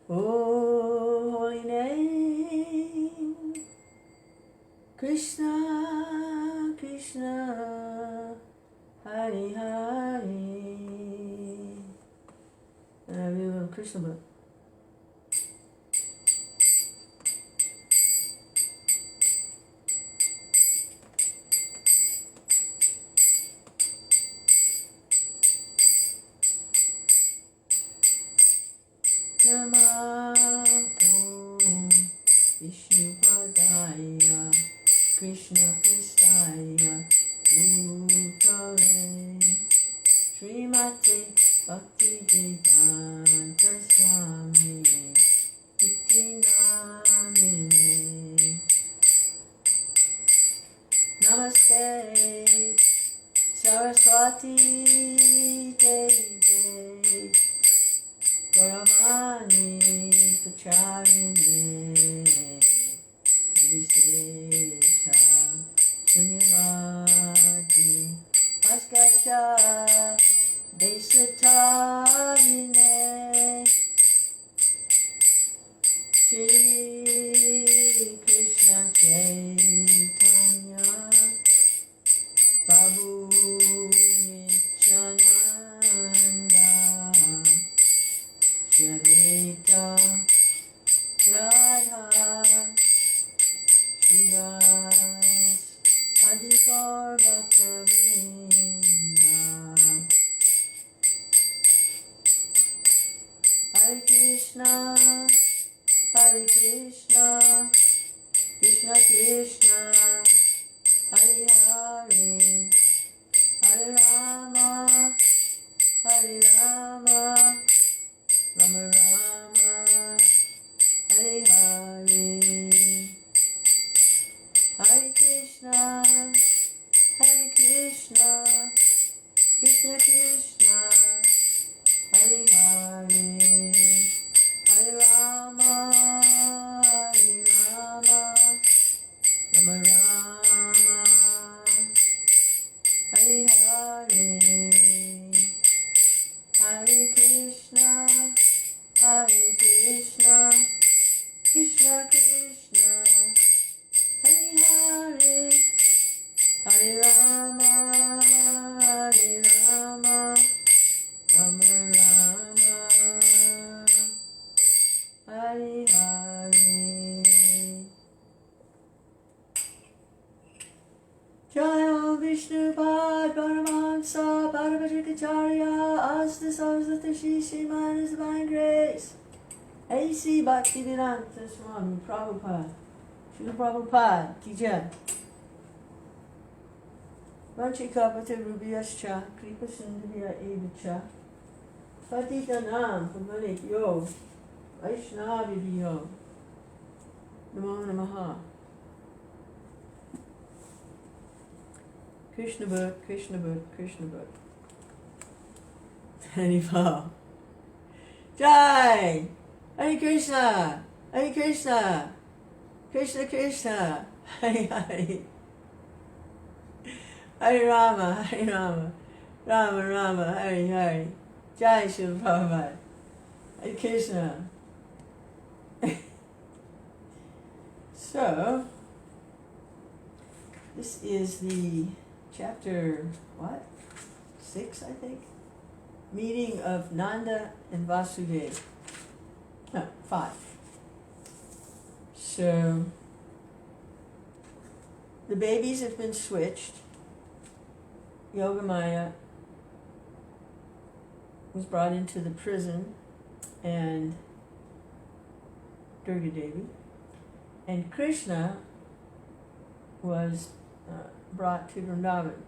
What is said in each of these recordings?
Oh, holy name, Krishna, Krishna, Hari Hari. And I read a little Krishna book. Nama Om Vishnupadaya Krishna Pristaya Bhutale Srimati Bhakti Vedanta Swami Iti Namine Namaste Saraswati Devi Gauravani Pacharine Visesha Sunyavadi Askacha Desatarine Shri Krishna Chaitanya Prabhu Nityananda Shadita Radha Shivas Adhikar Bhaktavinda Hare Krishna Hare Krishna Krishna Krishna Hare Hare Hare Rama Hare Rama Rama Rama Hare Hare Hare Krishna Hare Krishna Krishna Krishna Hare Hare Hare Rama Hare Rama Rama Rama Hare Hare Hare Krishna Hare Krishna Krishna Krishna Hare Hare Hare Rama Hare Rama Rama Rama Hare Hare. Jaya Vishnupad Paramahamsa Paramahansa Asta Saraswati Shri Sriman His Divine Grace A.C. Bhaktivedanta Swami Prabhupada Srila Prabhupada Ki Jai. Vanchikapata Rubhyascha Kripa Sindhya Evacha Patitanam Pavanekyo Vaishnavibhyo Namo Namaha. Krishna book, Krishna book, Krishna book. Haribo. Jai! Hare Krishna! Hare Krishna! Krishna Krishna! Hare Hare! Hare Rama! Hare Rama! Rama Rama! Hare Hare! Jai Srila Prabhupada! Hare Krishna! So, this is the chapter, 6, I think? Meeting of Nanda and Vasudeva. No, 5. So, the babies have been switched. Yogamaya was brought into the prison, and Durga Devi. And Krishna was brought to Vrindavan.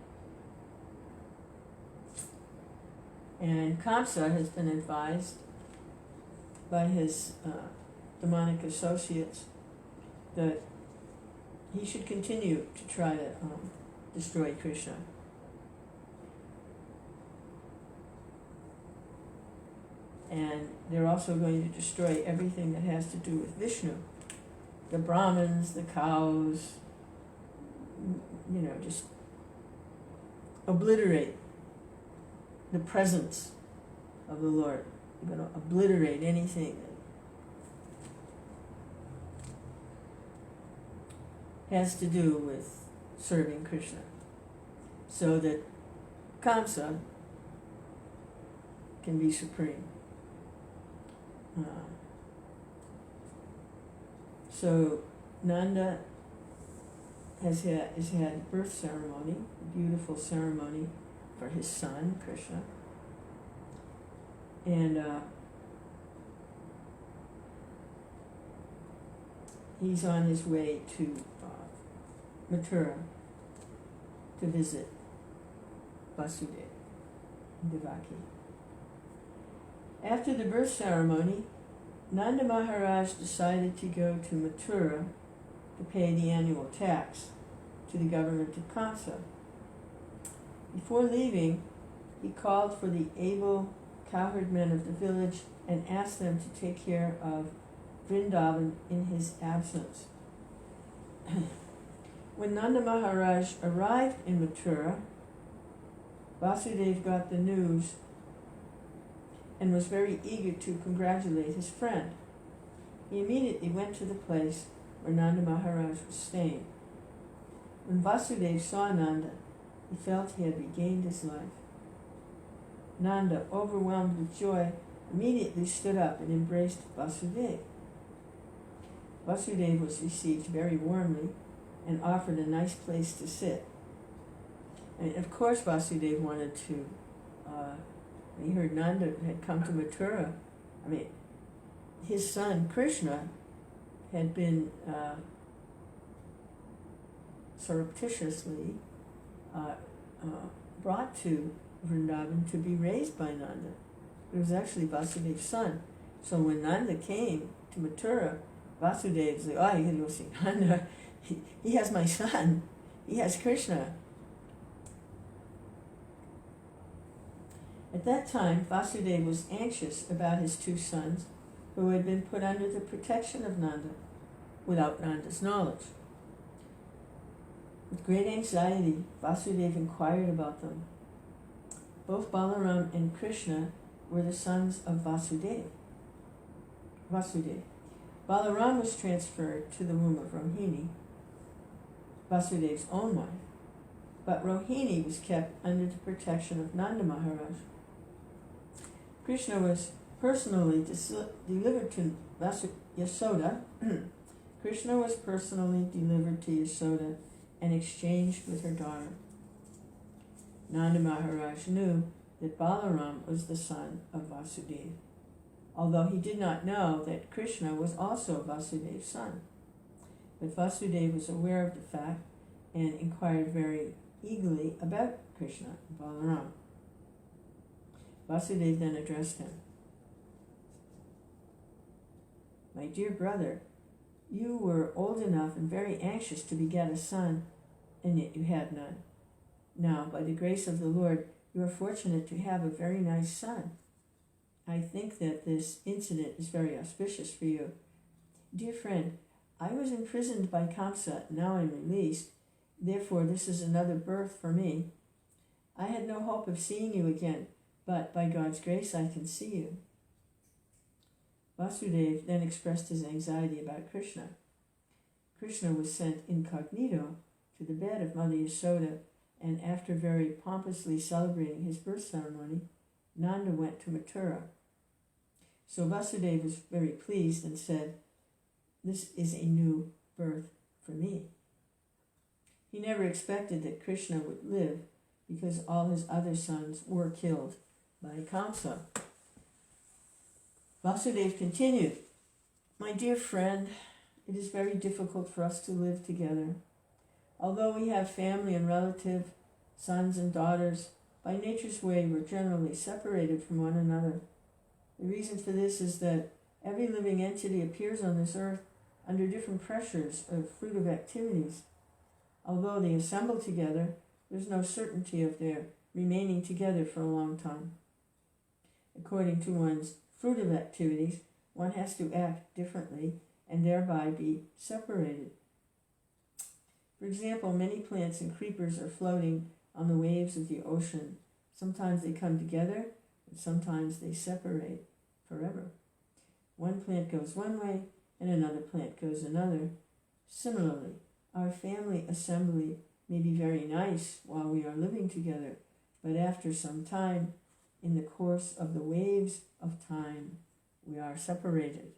And Kamsa has been advised by his demonic associates that he should continue to try to destroy Krishna. And they're also going to destroy everything that has to do with Vishnu. The Brahmins, the cows, just obliterate the presence of the Lord. You're going to obliterate anything has to do with serving Krishna, so that Kamsa can be supreme. So Nanda has had a birth ceremony, a beautiful ceremony for his son Krishna, and he's on his way to Mathura to visit Vasudeva and Devaki. After the birth ceremony, Nanda Maharaj decided to go to Mathura to pay the annual tax to the government of Kamsa. Before leaving, he called for the able cowherd men of the village and asked them to take care of Vrindavan in his absence. When Nanda Maharaj arrived in Mathura, Vasudeva got the news and was very eager to congratulate his friend. He immediately went to the place where Nanda Maharaj was staying. When Vasudeva saw Nanda, he felt he had regained his life. Nanda, overwhelmed with joy, immediately stood up and embraced Vasudeva. Vasudeva was received very warmly and offered a nice place to sit. And of course Vasudeva wanted to, when he heard Nanda had come to Mathura, his son Krishna had been surreptitiously brought to Vrindavan to be raised by Nanda. It was actually Vasudeva's son. So when Nanda came to Mathura, Vasudeva was like, oh, you gotta go see Nanda. He has my son. He has Krishna. At that time, Vasudeva was anxious about his two sons, who had been put under the protection of Nanda without Nanda's knowledge. With great anxiety, Vasudeva inquired about them. Both Balaram and Krishna were the sons of Vasudeva. Balaram was transferred to the womb of Rohini, Vasudeva's own wife, but Rohini was kept under the protection of Nanda Maharaj. Krishna was personally delivered to Yasoda. Krishna was personally delivered to Yasoda and exchanged with her daughter. Nanda Maharaj knew that Balaram was the son of Vasudeva, although he did not know that Krishna was also Vasudeva's son. But Vasudeva was aware of the fact and inquired very eagerly about Krishna and Balaram. Vasudeva then addressed him. My dear brother, you were old enough and very anxious to beget a son, and yet you had none. Now, by the grace of the Lord, you are fortunate to have a very nice son. I think that this incident is very auspicious for you. Dear friend, I was imprisoned by Kamsa, now I'm released. Therefore, this is another birth for me. I had no hope of seeing you again, but by God's grace I can see you. Vasudeva then expressed his anxiety about Krishna. Krishna was sent incognito to the bed of Mother Yasoda, and after very pompously celebrating his birth ceremony, Nanda went to Mathura. So Vasudeva was very pleased and said, this is a new birth for me. He never expected that Krishna would live because all his other sons were killed by Kamsa. Vasudeva continued, my dear friend, it is very difficult for us to live together. Although we have family and relative, sons and daughters, by nature's way we're generally separated from one another. The reason for this is that every living entity appears on this earth under different pressures of fruitive activities. Although they assemble together, there's no certainty of their remaining together for a long time. According to one's fruitive activities, one has to act differently and thereby be separated. For example, many plants and creepers are floating on the waves of the ocean. Sometimes they come together, and sometimes they separate forever. One plant goes one way, and another plant goes another. Similarly, Our family assembly may be very nice while we are living together, but after some time, in the course of the waves of time, we are separated.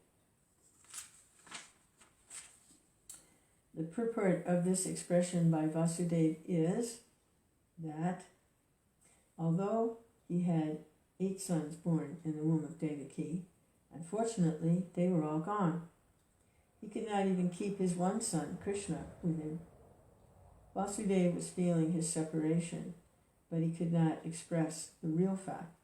The purport of this expression by Vasudeva is that although he had 8 sons born in the womb of Devaki, unfortunately they were all gone. He could not even keep his one son, Krishna, with him. Vasudeva was feeling his separation, but he could not express the real fact.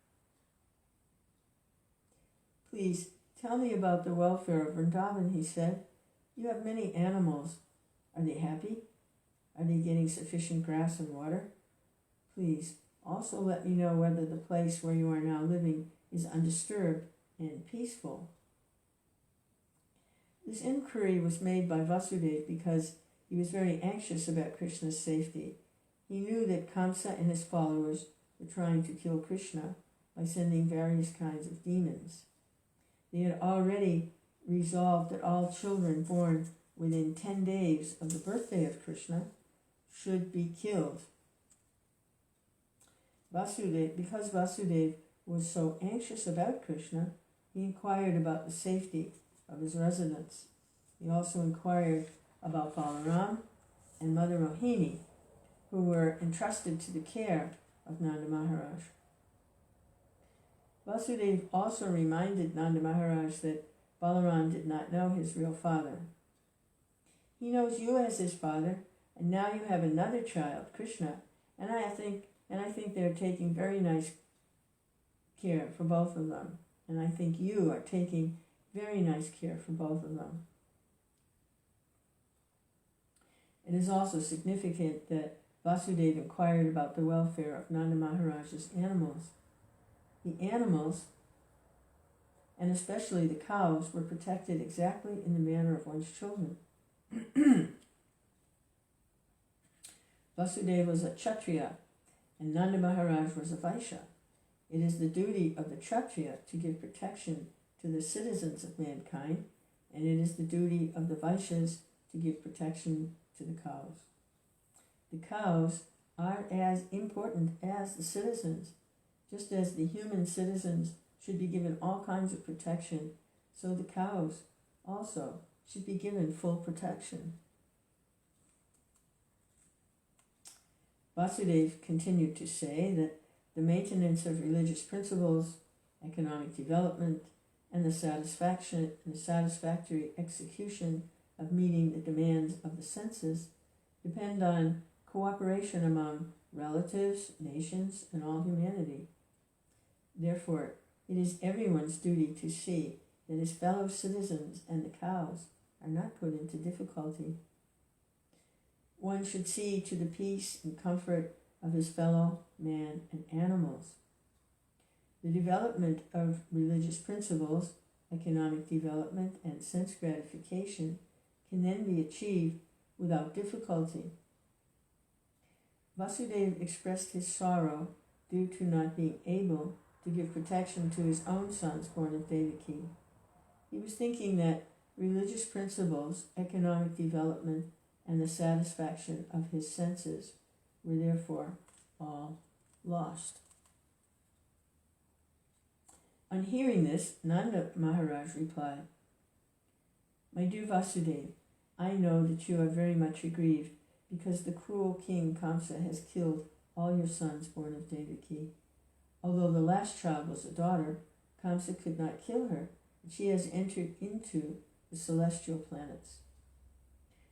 Please tell me about the welfare of Vrindavan, he said. You have many animals. Are they happy? Are they getting sufficient grass and water? Please also let me know whether the place where you are now living is undisturbed and peaceful. This inquiry was made by Vasudeva because he was very anxious about Krishna's safety. He knew that Kamsa and his followers were trying to kill Krishna by sending various kinds of demons. They had already resolved that all children born within 10 days of the birthday of Krishna should be killed. Because Vasudeva was so anxious about Krishna, he inquired about the safety of his residents. He also inquired about Balaram and Mother Rohini, who were entrusted to the care of Nanda Maharaj. Vasudeva also reminded Nanda Maharaj that Balaram did not know his real father. He knows you as his father, and now you have another child, Krishna, and I think they're taking very nice care for both of them, and I think you are taking very nice care for both of them. It is also significant that Vasudeva inquired about the welfare of Nanda Maharaj's animals. The animals, and especially the cows, were protected exactly in the manner of one's children. Vasudeva was a Kshatriya, and Nanda Maharaj was a Vaishya. It is the duty of the Kshatriya to give protection to the citizens of mankind, and it is the duty of the Vaishyas to give protection to the cows. The cows are as important as the citizens. Just as the human citizens should be given all kinds of protection, so the cows also should be given full protection. Vasudeva continued to say that the maintenance of religious principles, economic development, and the satisfactory execution of meeting the demands of the senses depend on cooperation among relatives, nations, and all humanity. Therefore, it is everyone's duty to see that his fellow citizens and the cows are not put into difficulty. One should see to the peace and comfort of his fellow man and animals. The development of religious principles, economic development, and sense gratification can then be achieved without difficulty. Vasudeva expressed his sorrow due to not being able to give protection to his own sons born of Devaki. He was thinking that religious principles, economic development, and the satisfaction of his senses were therefore all lost. On hearing this, Nanda Maharaj replied, "My dear Vasudeva, I know that you are very much aggrieved because the cruel king Kamsa has killed all your sons born of Devaki. Although the last child was a daughter, Kamsa could not kill her, and she has entered into the celestial planets.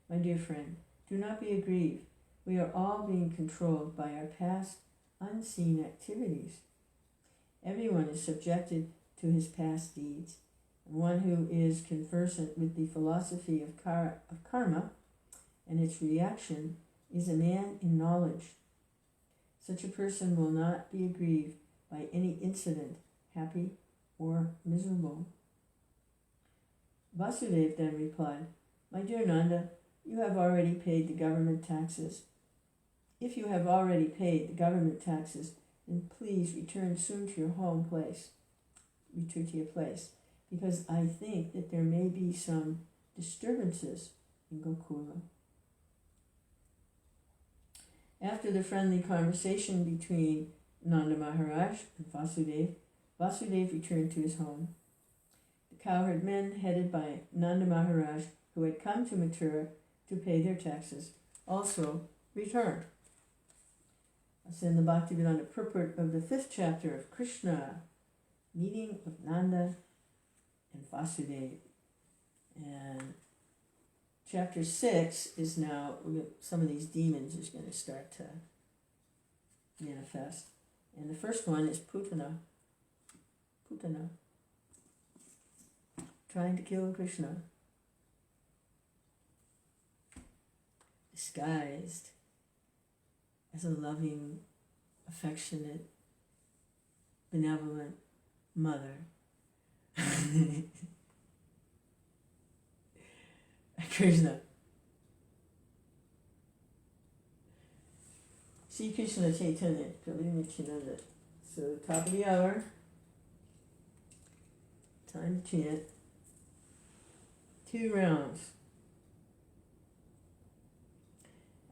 My dear friend, do not be aggrieved. We are all being controlled by our past unseen activities. Everyone is subjected to his past deeds, and one who is conversant with the philosophy of karma and its reaction is a man in knowledge. Such a person will not be aggrieved by any incident, happy or miserable." Vasudeva then replied, "My dear Nanda, you have already paid the government taxes. If you have already paid the government taxes, then please return soon to your home place. Return to your place, because I think that there may be some disturbances in Gokula." After the friendly conversation between Nanda Maharaj and Vasudeva, Vasudeva returned to his home. The cowherd men, headed by Nanda Maharaj, who had come to Mathura to pay their taxes, also returned. That's in the Bhaktivedanta purport of the 5th chapter of Krishna, meeting of Nanda and Vasudeva. And chapter 6 is now, some of these demons is going to start to manifest. And the first one is Putana, trying to kill Krishna, disguised as a loving, affectionate, benevolent mother. Krishna. Sri Krishna Chaitanya, Prabhu Nityananda. So, top of the hour. Time to chant. 2 rounds.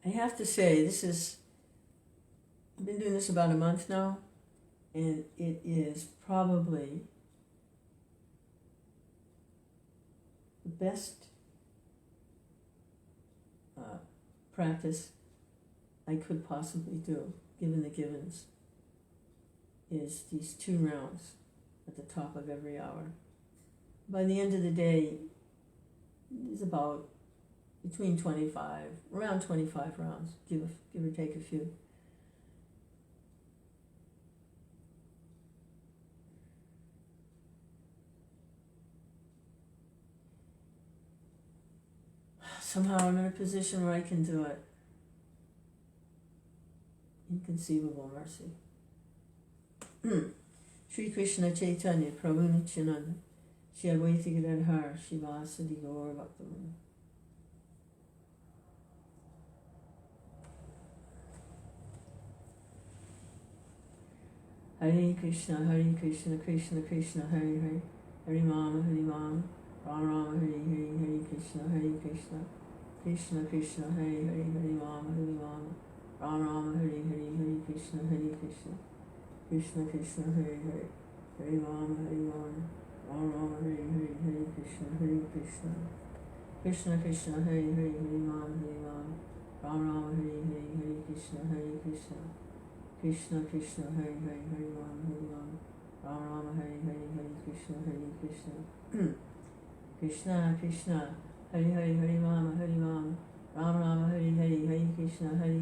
I have to say, I've been doing this about a month now, and it is probably the best practice I could possibly do, given the givens, is these 2 rounds at the top of every hour. By the end of the day, it's about around 25 rounds, give or take a few. Somehow I'm in a position where I can do it. Inconceivable mercy. Sri Krishna Chaitanya, Prabhu Nityananda, Shri Advaita Gadadhar, Shivasadi Gaur Bhaktavan. Hare Krishna, Krishna Krishna, Hare Hare, Hare Rama, Rama Rama, Hare Hare, Hare Krishna, Krishna Krishna, Hare Hare, Hare Rama, Rama Rama, Hare Hare, Hare Krishna, Krishna Krishna, Hare Hare, Hare Rama, Rama Rama, Hare Hare, Hare Krishna, Krishna Krishna, Hare Hare, Hare Rama, Rama Rama, Hare Hare, Hare Krishna, Krishna Krishna, Hare Hare, Hare Rama, Rama Rama, Hare Hare, Hare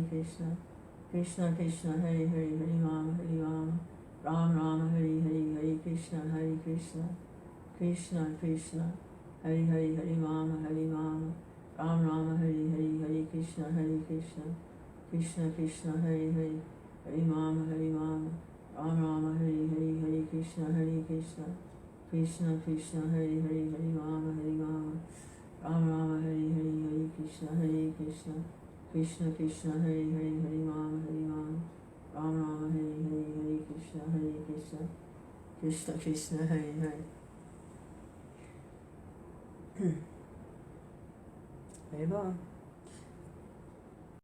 Krishna, Krishna Krishna, Hare Hare, Hare Rama, Rama Rama, Hare Hare, Hare Krishna, Krishna Krishna, Hare Hare, Hare Rama, Rama Rama, Hare Hare, Hare Krishna, Krishna Krishna, Hare Hare, Hare Rama, Rama Rama, Hare Hare, Hare Krishna, Krishna Krishna, Hare Hare, Hare Rama, Rama Rama, Hare Hare, Hare Krishna, Krishna Krishna, Hare Hare, Hare Rama, Rama Rama, Hare Hare, Hare Krishna, Krishna Krishna, Hare Hare, Hare Rama, Rama Rama, Hare Hare, Hare Krishna, Krishna Krishna, Hare Hare. Hare Bol.